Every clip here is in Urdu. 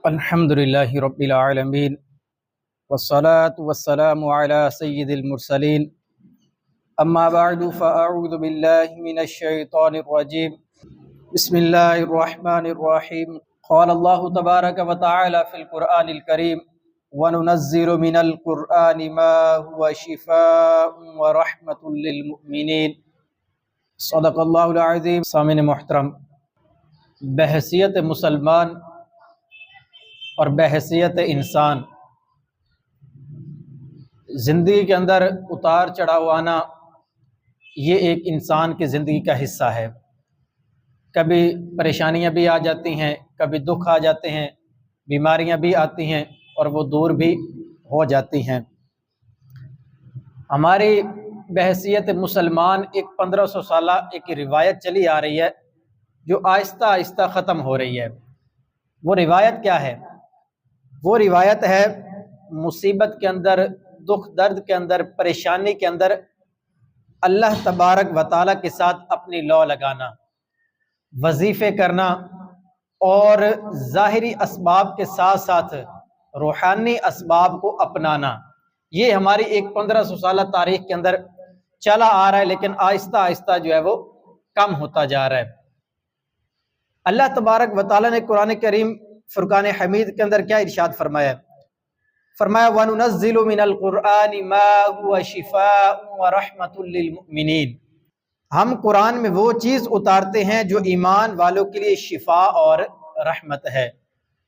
الحمد للہ رب العالمین والصلاة والسلام علی سید المرسلین اما بعد فاعوذ باللہ من الشیطان الرجیم بسم اللہ الرحمن الرحیم قال اللہ تبارک وتعالی فی القرآن الکریم وننزل من القرآن ما هو شفاء ورحمۃ للمؤمنین صدق اللہ العظیم۔ سامعین محترم، بحیثیت مسلمان اور بحیثیت انسان زندگی کے اندر اتار چڑھاؤ آنا یہ ایک انسان کی زندگی کا حصہ ہے۔ کبھی پریشانیاں بھی آ جاتی ہیں، کبھی دکھ آ جاتے ہیں، بیماریاں بھی آتی ہیں اور وہ دور بھی ہو جاتی ہیں۔ ہماری بحیثیت مسلمان ایک 1500 سالہ ایک روایت چلی آ رہی ہے جو آہستہ آہستہ ختم ہو رہی ہے۔ وہ روایت کیا ہے؟ وہ روایت ہے مصیبت کے اندر، دکھ درد کے اندر، پریشانی کے اندر اللہ تبارک و تعالیٰ کے ساتھ اپنی لو لگانا، وظیفے کرنا اور ظاہری اسباب کے ساتھ ساتھ روحانی اسباب کو اپنانا۔ یہ ہماری ایک 1500 سالہ تاریخ کے اندر چلا آ رہا ہے، لیکن آہستہ آہستہ جو ہے وہ کم ہوتا جا رہا ہے۔ اللہ تبارک و تعالیٰ نے قرآن کریم فرقان حمید کے اندر کیا ارشاد فرمایا؟ فرمایا وَنُنَزِّلُ مِنَ الْقُرْآنِ مَا هُوَ شِفَاءٌ وَرَحْمَةٌ لِّلْمُؤْمِنِينَ۔ ہم قرآن میں وہ چیز اتارتے ہیں جو ایمان والوں کے لیے شفا اور رحمت ہے۔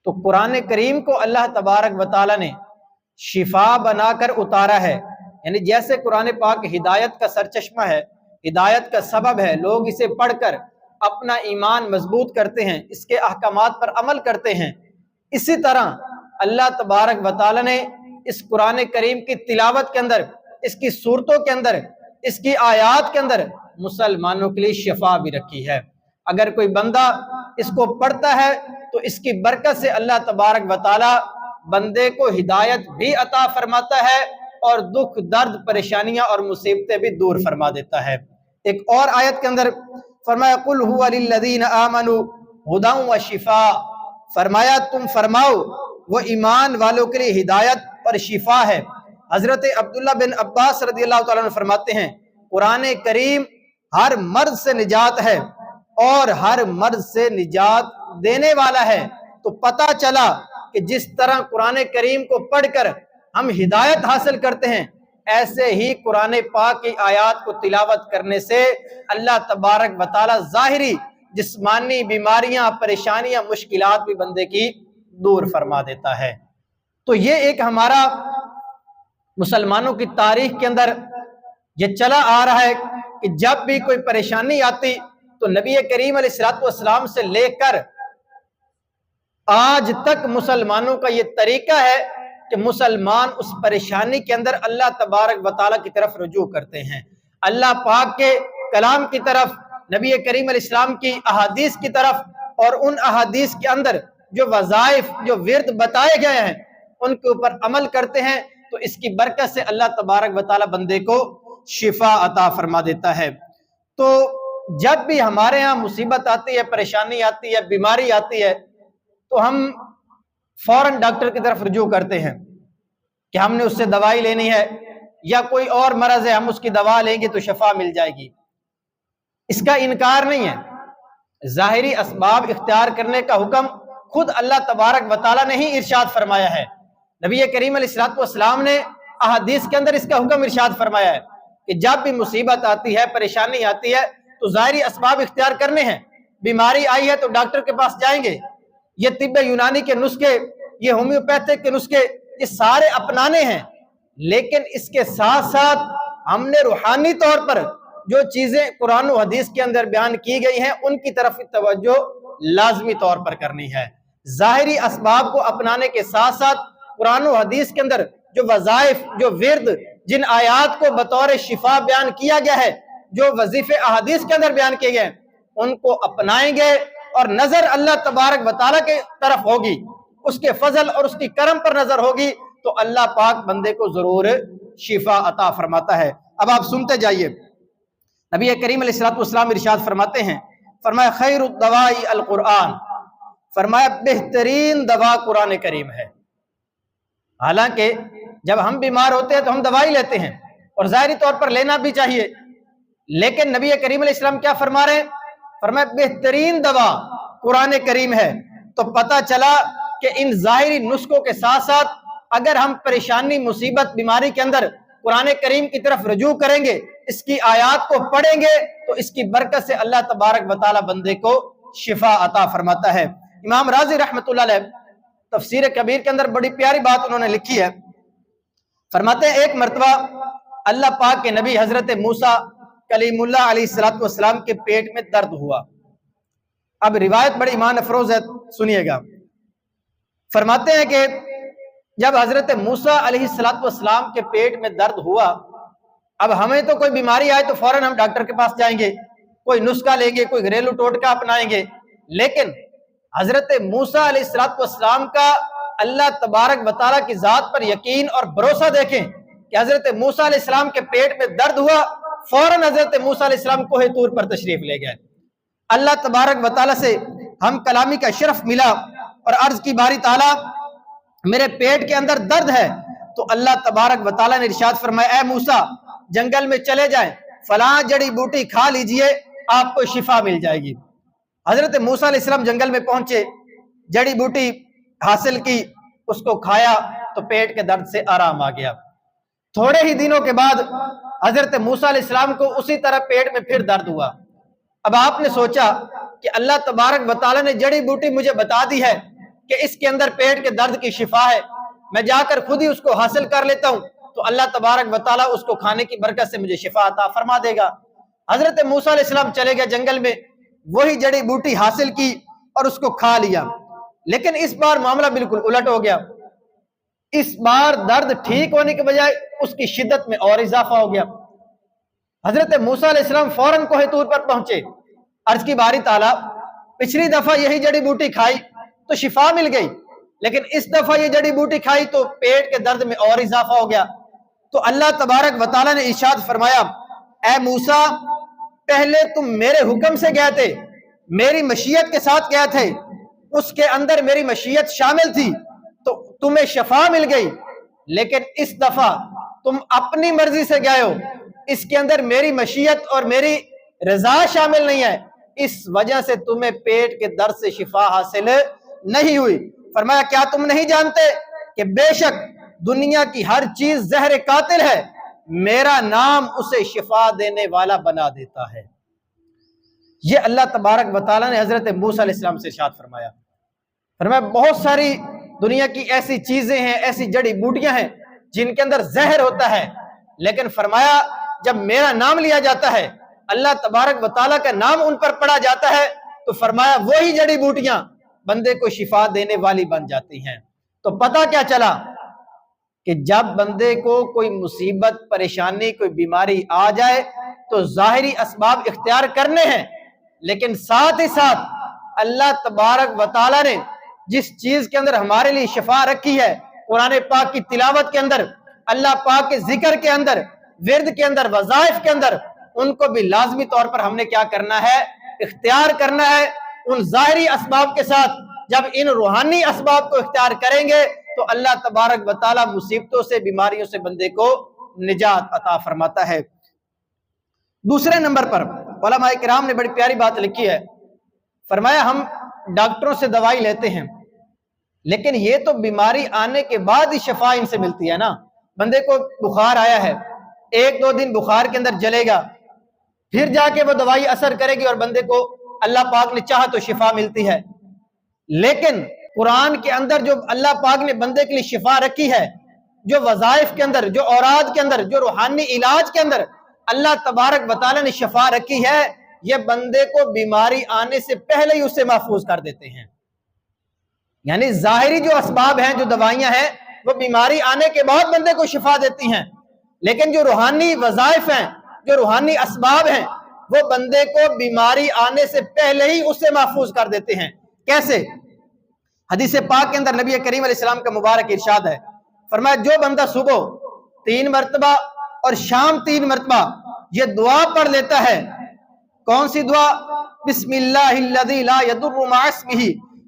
تو قرآن کریم کو اللہ تبارک و تعالیٰ نے شفا بنا کر اتارا ہے، یعنی جیسے قرآن پاک ہدایت کا سرچشمہ ہے، ہدایت کا سبب ہے، لوگ اسے پڑھ کر اپنا ایمان مضبوط کرتے ہیں، اس کے احکامات پر عمل کرتے ہیں، اسی طرح اللہ تبارک و تعالیٰ نے اس قرآن کریم کی تلاوت کے اندر، اس کی صورتوں کے اندر، اس کی آیات کے اندر مسلمانوں کے لیے شفا بھی رکھی ہے۔ اگر کوئی بندہ اس کو پڑھتا ہے تو اس کی برکت سے اللہ تبارک و تعالیٰ بندے کو ہدایت بھی عطا فرماتا ہے اور دکھ درد پریشانیاں اور مصیبتیں بھی دور فرما دیتا ہے۔ ایک اور آیت کے اندر فرمایا قُلْ هُوَ لِلَّذِينَ آمَنُوا هُدًى وَشِفَاءٌ، فرمایا تم فرماؤ وہ ایمان والوں کے لیے ہدایت اور شفا ہے۔ حضرت عبداللہ بن عباس رضی اللہ تعالیٰ عنہ فرماتے ہیں قرآن کریم ہر مرض سے نجات ہے اور ہر مرض سے نجات دینے والا ہے۔ تو پتہ چلا کہ جس طرح قرآن کریم کو پڑھ کر ہم ہدایت حاصل کرتے ہیں، ایسے ہی قرآن پاک کی آیات کو تلاوت کرنے سے اللہ تبارک و تعالیٰ ظاہری جسمانی بیماریاں، پریشانیاں، مشکلات بھی بندے کی دور فرما دیتا ہے۔ تو یہ ایک ہمارا مسلمانوں کی تاریخ کے اندر یہ چلا آ رہا ہے کہ جب بھی کوئی پریشانی آتی تو نبی کریم علیہ السلام سے لے کر آج تک مسلمانوں کا یہ طریقہ ہے کہ مسلمان اس پریشانی کے اندر اللہ تبارک و تعالیٰ کی طرف رجوع کرتے ہیں، اللہ پاک کے کلام کی طرف، نبی کریم علیہ السلام کی احادیث کی طرف، اور ان احادیث کے اندر جو وظائف، جو ورد بتائے گئے ہیں ان کے اوپر عمل کرتے ہیں۔ تو اس کی برکت سے اللہ تبارک و تعالیٰ بندے کو شفا عطا فرما دیتا ہے۔ تو جب بھی ہمارے ہاں مصیبت آتی ہے، پریشانی آتی ہے، بیماری آتی ہے، تو ہم فوراً ڈاکٹر کی طرف رجوع کرتے ہیں کہ ہم نے اس سے دوائی لینی ہے، یا کوئی اور مرض ہے ہم اس کی دوا لیں گے تو شفا مل جائے گی۔ اس کا انکار نہیں ہے، ظاہری اسباب اختیار کرنے کا حکم خود اللہ تبارک و تعالیٰ نے ہی ارشاد فرمایا ہے۔ نبی کریم علیہ السلام نے احادیث کے اندر اس کا حکم ارشاد فرمایا ہے کہ جب بھی مصیبت آتی ہے، پریشانی آتی ہے تو ظاہری اسباب اختیار کرنے ہیں۔ بیماری آئی ہے تو ڈاکٹر کے پاس جائیں گے، یہ طب یونانی کے نسخے، یہ ہومیوپیتھک کے نسخے، یہ سارے اپنانے ہیں، لیکن اس کے ساتھ ساتھ ہم نے روحانی طور پر جو چیزیں قرآن و حدیث کے اندر بیان کی گئی ہیں ان کی طرف توجہ لازمی طور پر کرنی ہے۔ ظاہری اسباب کو اپنانے کے ساتھ ساتھ قرآن و حدیث کے اندر جو وظائف، جو ورد، جن آیات کو بطور شفا بیان کیا گیا ہے، جو وظیفے احادیث کے اندر بیان کیے گئے ان کو اپنائیں گے اور نظر اللہ تبارک و تعالیٰ کے طرف ہوگی، اس کے فضل اور اس کی کرم پر نظر ہوگی، تو اللہ پاک بندے کو ضرور شفا عطا فرماتا ہے۔ اب آپ سنتے جائیے، نبی کریم علیہ السلام ارشاد فرماتے ہیں، فرمایا خیر الدواء القرآن، فرمایا بہترین دوا قرآن کریم ہے۔ حالانکہ جب ہم بیمار ہوتے ہیں تو ہم دوائی لیتے ہیں اور ظاہری طور پر لینا بھی چاہیے، لیکن نبی کریم علیہ السلام کیا فرما رہے ہیں؟ فرمایا بہترین دوا قرآن کریم ہے۔ تو پتہ چلا کہ ان ظاہری نسخوں کے ساتھ ساتھ اگر ہم پریشانی، مصیبت، بیماری کے اندر قرآن کریم کی طرف رجوع کریں گے، اس کی آیات کو پڑھیں گے، تو اس کی برکت سے اللہ تبارک و تعالی بندے کو شفا عطا فرماتا ہے۔ امام رازی رحمۃ اللہ علیہ تفسیر کبیر کے اندر بڑی پیاری بات انہوں نے لکھی ہے، فرماتے ہیں ایک مرتبہ اللہ پاک کے نبی حضرت موسیٰ کلیم اللہ علیہ السلام کے پیٹ میں درد ہوا۔ اب روایت بڑی ایمان افروز ہے، سنیے گا۔ فرماتے ہیں کہ جب حضرت موسیٰ علیہ السلام کے پیٹ میں درد ہوا، اب ہمیں تو کوئی بیماری آئے تو فوراً ہم ڈاکٹر کے پاس جائیں گے، کوئی نسخہ لیں گے، کوئی گھریلو ٹوٹکا اپنائیں گے، لیکن حضرت موسیٰ علیہ السلام کا اللہ تبارک و تعالیٰ کی ذات پر یقین اور بھروسہ دیکھیں کہ حضرت موسیٰ علیہ السلام کے پیٹ میں درد ہوا، فوراً حضرت موسیٰ علیہ السلام کوہ طور پر تشریف لے گئے۔ اللہ تبارک و تعالیٰ سے ہم کلامی کا شرف ملا اور عرض کی باری تعالیٰ میرے پیٹ کے اندر درد ہے، تو اللہ تبارک و تعالیٰ نے ارشاد فرمایا اے موسیٰ جنگل میں چلے جائیں، فلاں جڑی بوٹی کھا لیجئے، آپ کو شفا مل جائے گی۔ حضرت موسیٰ علیہ السلام جنگل میں پہنچے، جڑی بوٹی حاصل کی، اس کو کھایا تو پیٹ کے درد سے آرام آ گیا۔ تھوڑے ہی دنوں کے بعد حضرت موسیٰ علیہ السلام کو اسی طرح پیٹ میں پھر درد ہوا۔ اب آپ نے سوچا کہ اللہ تبارک و تعالیٰ نے جڑی بوٹی مجھے بتا دی ہے کہ اس کے اندر پیٹ کے درد کی شفا ہے، میں جا کر خود ہی اس کو حاصل کر لیتا ہوں، تو اللہ تبارک و تعالیٰ اس کو کھانے کی برکت سے مجھے شفا عطا فرما دے گا۔ حضرت موسیٰ علیہ السلام چلے گئے جنگل میں، وہی جڑی بوٹی حاصل کی اور اس کو کھا لیا، لیکن اس بار معاملہ بالکل الٹ ہو گیا۔ اس بار درد ٹھیک ہونے کے بجائے اس کی شدت میں اور اضافہ ہو گیا۔ حضرت موسیٰ علیہ السلام فوراً کوہ طور پر پہنچے، عرض کی باری تعالیٰ پچھلی دفعہ یہی جڑی بوٹی کھائی تو شفا مل گئی، لیکن اس دفعہ یہ جڑی بوٹی کھائی تو پیٹ کے درد میں اور اضافہ ہو گیا۔ تو اللہ تبارک و تعالیٰ نے ارشاد فرمایا اے موسیٰ پہلے تم میرے حکم سے گئے تھے، میری مشیت کے ساتھ گئے تھے، اس کے اندر میری مشیت شامل تھی تو تمہیں شفا مل گئی، لیکن اس دفعہ تم اپنی مرضی سے گئے ہو، اس کے اندر میری مشیت اور میری رضا شامل نہیں ہے، اس وجہ سے تمہیں پیٹ کے درد سے شفا حاصل نہیں ہوئی۔ فرمایا کیا تم نہیں جانتے کہ بے شک دنیا کی ہر چیز زہر قاتل ہے، میرا نام اسے شفا دینے والا بنا دیتا ہے۔ یہ اللہ تبارک و تعالیٰ نے حضرت موسیٰ علیہ السلام سے ارشاد فرمایا۔ فرمایا بہت ساری دنیا کی ایسی چیزیں ہیں، ایسی جڑی بوٹیاں ہیں جن کے اندر زہر ہوتا ہے، لیکن فرمایا جب میرا نام لیا جاتا ہے، اللہ تبارک و تعالیٰ کا نام ان پر پڑھا جاتا ہے، تو فرمایا وہی جڑی بوٹیاں بندے کو شفا دینے والی بن جاتی ہیں۔ تو پتہ کیا چلا کہ جب بندے کو کوئی مصیبت، پریشانی، کوئی بیماری آ جائے تو ظاہری اسباب اختیار کرنے ہیں، لیکن ساتھ ہی ساتھ اللہ تبارک و تعالیٰ نے جس چیز کے اندر ہمارے لیے شفا رکھی ہے، قرآن پاک کی تلاوت کے اندر، اللہ پاک کے ذکر کے اندر، ورد کے اندر، وظائف کے اندر، ان کو بھی لازمی طور پر ہم نے کیا کرنا ہے؟ اختیار کرنا ہے۔ ان ظاہری اسباب کے ساتھ جب ان روحانی اسباب کو اختیار کریں گے تو اللہ تبارک و تعالیٰ مصیبتوں سے، بیماریوں سے بندے کو نجات عطا فرماتا ہے۔ دوسرے نمبر پر علماء کرام نے بڑی پیاری بات لکھی ہے، فرمایا ہم ڈاکٹروں سے دوائی لیتے ہیں، لیکن یہ تو بیماری آنے کے بعد ہی شفا ان سے ملتی ہے نا۔ بندے کو بخار آیا ہے، ایک دو دن بخار کے اندر جلے گا، پھر جا کے وہ دوائی اثر کرے گی اور بندے کو اللہ پاک نے چاہا تو شفا ملتی ہے۔ لیکن قرآن کے اندر جو اللہ پاک نے بندے کے لیے شفا رکھی ہے، جو وظائف کے اندر، جو اوراد کے اندر، جو روحانی علاج کے اندر اللہ تبارک و تعالیٰ نے شفا رکھی ہے، یہ بندے کو بیماری آنے سے پہلے ہی اس سے محفوظ کر دیتے ہیں۔ یعنی ظاہری جو اسباب ہیں، جو دوائیاں ہیں، وہ بیماری آنے کے بعد بندے کو شفا دیتی ہیں، لیکن جو روحانی وظائف ہیں، جو روحانی اسباب ہیں، وہ بندے کو بیماری آنے سے پہلے ہی اس سے محفوظ کر دیتے ہیں۔ کیسے؟ حدیث پاک کے اندر نبی کریم علیہ السلام کا مبارک ارشاد ہے، فرمایا جو بندہ صبح 3 مرتبہ اور شام 3 مرتبہ یہ دعا پڑھ لیتا ہے، کون سی دعا؟ بسم اللہ الذی لا یضر مع اسمہ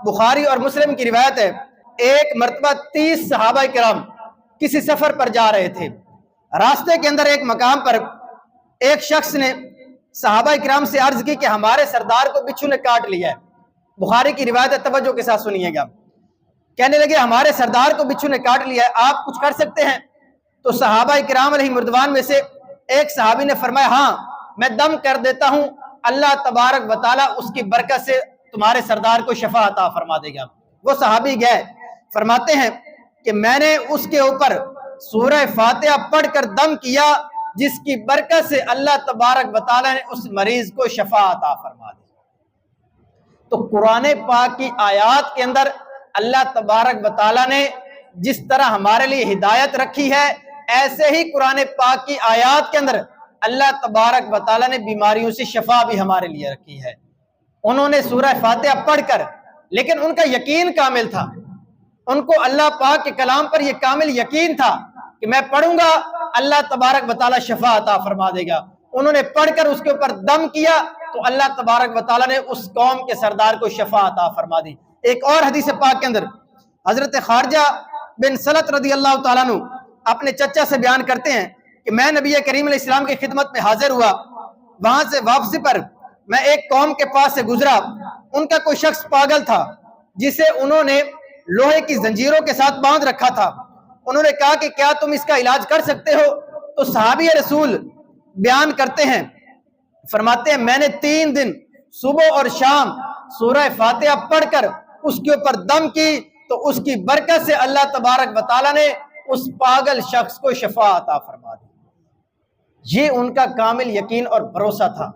بخاری اور مسلم کی روایت ہے، ایک مرتبہ 30 صحابہ کرام کسی سفر پر جا رہے تھے۔ راستے کے اندر ایک مقام پر ایک شخص نے صحابہ کرام سے عرض کی کہ ہمارے سردار کو بچھو نے کاٹ لیا ہے۔ بخاری کی روایت ہے، توجہ کے ساتھ سنیے گا۔ کہنے لگے ہمارے سردار کو بچھو نے کاٹ لیا ہے، آپ کچھ کر سکتے ہیں؟ تو صحابہ کرام علیہ مردوان میں سے ایک صحابی نے فرمایا، ہاں میں دم کر دیتا ہوں، اللہ تبارک و تعالیٰ اس کی برکت سے تمہارے سردار کو شفا عطا فرما دے گا۔ وہ صحابی گئے، فرماتے ہیں کہ میں نے اس کے اوپر سورہ فاتحہ پڑھ کر دم کیا، جس کی برکت سے اللہ تبارک و تعالیٰ نے اس مریض کو شفا عطا فرما دی۔ تو قرآن پاک کی آیات کے اندر اللہ تبارک و تعالیٰ نے جس طرح ہمارے لیے ہدایت رکھی ہے، ایسے ہی قرآن پاک کی آیات کے اندر اللہ تبارک و تعالیٰ نے بیماریوں سے شفا بھی ہمارے لیے رکھی ہے۔ انہوں نے سورہ فاتحہ پڑھ کر، لیکن ان کا یقین کامل تھا، ان کو اللہ پاک کے کلام پر یہ کامل یقین تھا کہ میں پڑھوں گا اللہ تبارک و تعالیٰ شفا عطا فرما دے گا۔ انہوں نے پڑھ کر اس کے اوپر دم کیا تو اللہ تبارک و تعالیٰ نے اس قوم کے سردار کو شفا عطا فرما دی۔ ایک اور حدیث پاک کے اندر حضرت خارجہ بن سلط رضی اللہ تعالیٰ عنہ اپنے چچا سے بیان کرتے ہیں کہ میں نبی کریم علیہ السلام کی خدمت میں حاضر ہوا، وہاں سے واپسی پر میں ایک قوم کے پاس سے گزرا، ان کا کوئی شخص پاگل تھا جسے انہوں نے لوہے کی زنجیروں کے ساتھ باندھ رکھا تھا۔ انہوں نے کہا کہ کیا تم اس کا علاج کر سکتے ہو؟ تو صحابی رسول بیان کرتے ہیں، فرماتے ہیں میں نے 3 دن صبح اور شام سورہ فاتحہ پڑھ کر اس کے اوپر دم کی تو اس کی برکت سے اللہ تبارک و تعالیٰ نے اس پاگل شخص کو شفا عطا فرما دی۔ یہ ان کا کامل یقین اور بھروسہ تھا۔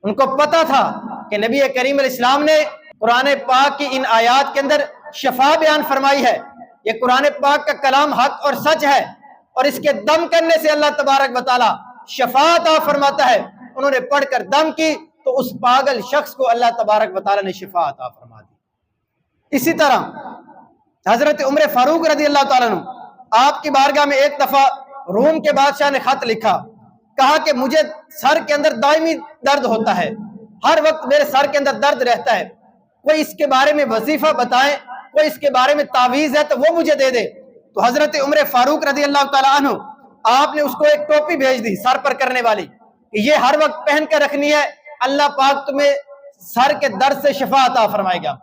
ان کو پتا تھا کہ نبی کریم علیہ السلام نے قرآن پاک کی ان آیات کے اندر شفا بیان فرمائی ہے، یہ قرآن پاک کا کلام حق اور سچ ہے، اور اس کے دم کرنے سے اللہ تبارک و تعالیٰ شفا عطا فرماتا ہے۔ انہوں نے پڑھ کر دم کی تو اس پاگل شخص کو اللہ تبارک و تعالیٰ نے شفا عطا فرما دی۔ اسی طرح حضرت عمر فاروق رضی اللہ تعالیٰ عنہ آپ کی بارگاہ میں ایک دفعہ روم کے بادشاہ نے خط لکھا، کہا کہ مجھے سر کے اندر دائمی درد ہوتا ہے، ہر وقت میرے سر کے اندر درد رہتا ہے، کوئی اس کے بارے میں وظیفہ بتائیں، کوئی اس کے بارے میں تعویذ ہے تو وہ مجھے دے دے۔ تو حضرت عمر فاروق رضی اللہ تعالیٰ عنہ آپ نے اس کو ایک ٹوپی بھیج دی سر پر کرنے والی کہ یہ ہر وقت پہن کر رکھنی ہے، اللہ پاک تمہیں سر کے درد سے شفا عطا فرمائے گا۔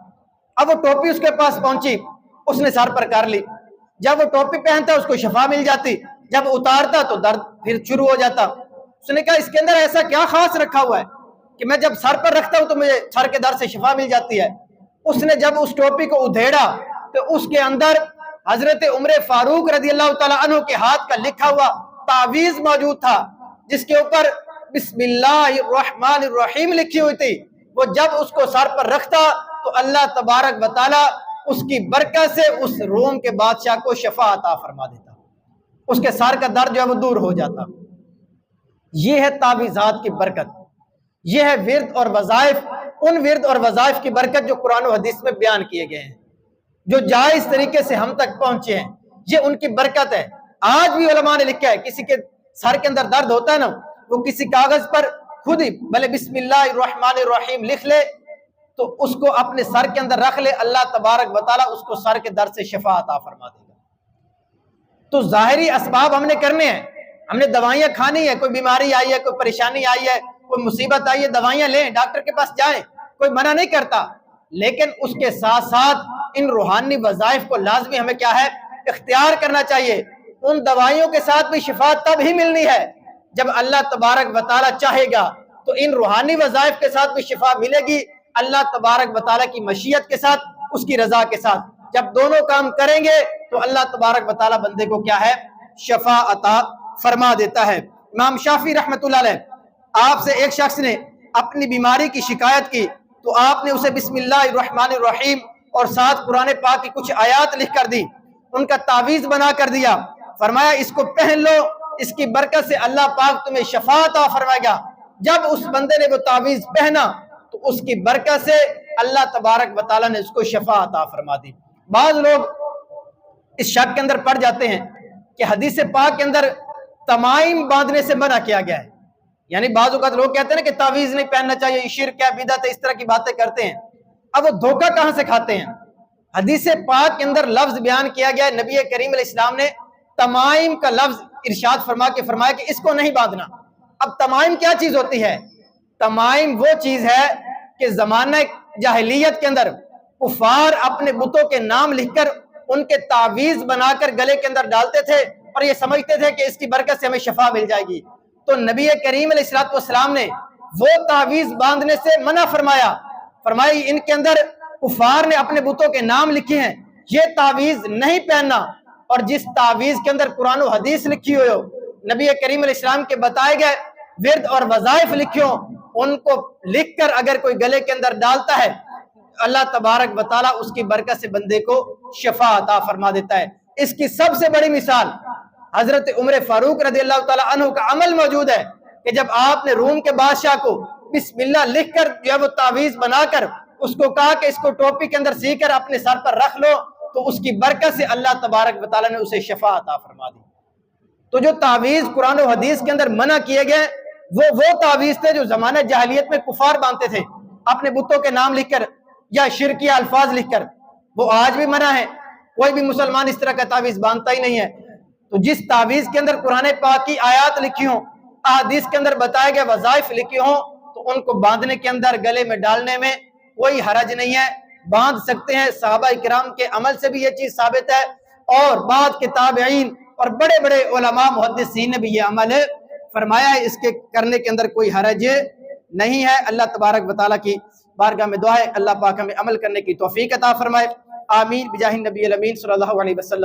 اب وہ ٹوپی اس کے پاس پہنچی، اس نے سر پر کر لی، جب وہ ٹوپی پہنتا اس کو شفا مل جاتی، جب اتارتا تو درد پھر شروع ہو جاتا۔ اس نے کہا اس کے اندر ایسا کیا خاص رکھا ہوا ہے کہ میں جب سر پر رکھتا ہوں تو مجھے سر کے درد سے شفا مل جاتی ہے۔ اس نے جب اس ٹوپی کو ادھیڑا تو اس کے اندر حضرت عمر فاروق رضی اللہ تعالیٰ عنہ کے ہاتھ کا لکھا ہوا تعویذ موجود تھا، جس کے اوپر بسم اللہ الرحمن الرحیم لکھی ہوئی تھی۔ وہ جب اس کو سر پر رکھتا تو اللہ تبارک و تعالیٰ اس کی برکت سے اس روم کے بادشاہ کو شفا عطا فرما دیتا، اس کے سر کا درد جو ہے وہ دور ہو جاتا۔ یہ ہے تعویذات کی برکت، یہ ہے ورد اور وظائف، ان ورد اور وظائف کی برکت جو قرآن و حدیث میں بیان کیے گئے ہیں، جو جائز طریقے سے ہم تک پہنچے ہیں، یہ ان کی برکت ہے۔ آج بھی علماء نے لکھا ہے کسی کے سر کے اندر درد ہوتا ہے نا، وہ کسی کاغذ پر خود ہی بھلے بسم اللہ الرحمن الرحیم لکھ لے تو اس کو اپنے سر کے اندر رکھ لے، اللہ تبارک و تعالیٰ اس کو سر کے درد سے شفا عطا فرما دے گا۔ تو ظاہری اسباب ہم نے کرنے ہیں، ہم نے دوائیاں کھانی ہے، کوئی بیماری آئی ہے، کوئی پریشانی آئی ہے، کوئی مصیبت آئی ہے، دوائیاں لیں، ڈاکٹر کے پاس جائیں، کوئی منع نہیں کرتا، لیکن اس کے ساتھ ساتھ ان روحانی وظائف کو لازمی ہمیں کیا ہے اختیار کرنا چاہیے۔ ان دوائیوں کے ساتھ بھی شفا تب ہی ملنی ہے جب اللہ تبارک و تعالیٰ چاہے گا، تو ان روحانی وظائف کے ساتھ بھی شفا ملے گی اللہ تبارک و تعالیٰ کی مشیت کے ساتھ، اس کی رضا کے ساتھ۔ جب دونوں کام کریں گے تو اللہ تبارک و تعالیٰ بندے کو کیا ہے شفا عطا فرما دیتا ہے۔ امام شافعی رحمۃ اللہ علیہ، آپ سے ایک شخص نے اپنی بیماری کی شکایت کی تو آپ نے اسے بسم اللہ الرحمن الرحیم اور ساتھ قرآن پاک کی کچھ آیات لکھ کر دی، ان کا تعویذ بنا کر دیا، فرمایا اس کو پہن لو، اس کی برکت سے اللہ پاک تمہیں شفا عطا فرمائے گا۔ جب اس بندے نے وہ تعویذ پہنا تو اس کی برکت سے اللہ تبارک و تعالیٰ نے اس کو شفا عطا فرما دی۔ بعض لوگ اس شک کے اندر پڑ جاتے ہیں کہ حدیث پاک کے اندر تمائم باندھنے سے منع کیا گیا ہے، یعنی بعض اوقات لوگ کہتے ہیں نا کہ تعویذ نہیں پہننا چاہیے، شرک ہے، بدعت ہے، اس طرح کی باتیں کرتے ہیں۔ اب وہ دھوکہ کہاں سے کھاتے ہیں؟ حدیث پاک کے اندر لفظ بیان کیا گیا ہے، نبی کریم علیہ السلام نے تمائم کا لفظ ارشاد فرمایا کہ اس کو نہیں باندھنا۔ اب تمائم کیا چیز ہوتی ہے؟ تمائم وہ چیز ہے کہ زمانہ جاہلیت کے اندر کفار اپنے بتوں کے نام لکھ کر ان کے تعویذ بنا کر گلے کے اندر ڈالتے تھے اور یہ سمجھتے تھے کہ اس کی برکت سے ہمیں شفا مل جائے گی۔ تو نبی کریم علیہ السلام نے وہ تعویذ باندھنے سے منع فرمایا ان کے اندر کفار نے اپنے بتوں کے نام لکھے ہیں، یہ تعویذ نہیں پہننا۔ اور جس تعویذ کے اندر قرآن و حدیث لکھی ہوئے ہو، نبی کریم علیہ السلام کے بتائے گئے ورد اور وظائف لکھے ہو، ان کو لکھ کر اگر کوئی گلے کے اندر ڈالتا ہے، اللہ تبارک و تعالیٰ اس کی برکت سے بندے کو شفا عطا فرما دیتا ہے۔ اس کی سب سے بڑی مثال حضرت عمر فاروق رضی اللہ تعالیٰ عنہ کا عمل موجود ہے کہ جب آپ نے روم کے بادشاہ کو بسم اللہ لکھ کر جو ہے وہ تعویذ بنا کر اس کو کہا کہ اس کو ٹوپی کے اندر سی کر اپنے سر پر رکھ لو، تو اس کی برکت سے اللہ تبارک و تعالیٰ نے اسے شفا عطا فرما دی۔ تو جو تعویذ قرآن و حدیث کے اندر منع کیے گئے وہ تعویذ تھے جو زمانہ جاہلیت میں کفار باندھتے تھے اپنے بتوں کے نام لکھ کر یا شرکیہ الفاظ لکھ کر، وہ آج بھی منع ہے۔ کوئی بھی مسلمان اس طرح کا تعویذ باندھتا ہی نہیں ہے۔ تو جس تعویذ کے اندر قرآن پاک کی آیات لکھی ہوں، احادیث کے اندر بتائے گئے وظائف لکھی ہوں، تو ان کو باندھنے کے اندر گلے میں ڈالنے میں کوئی حرج نہیں ہے، باندھ سکتے ہیں۔ صحابہ کرام کے عمل سے بھی یہ چیز ثابت ہے، اور بعد کے تابعین اور بڑے بڑے علماء محدثین نے بھی یہ عمل فرمایا ہے، اس کے کرنے کے اندر کوئی حرج نہیں ہے۔ اللہ تبارک و تعالیٰ کی بارگاہ میں دعا ہے اللہ پاک ہمیں عمل کرنے کی توفیق عطا فرمائے، آمین بجاہ النبی الامین صلی اللہ علیہ وسلم۔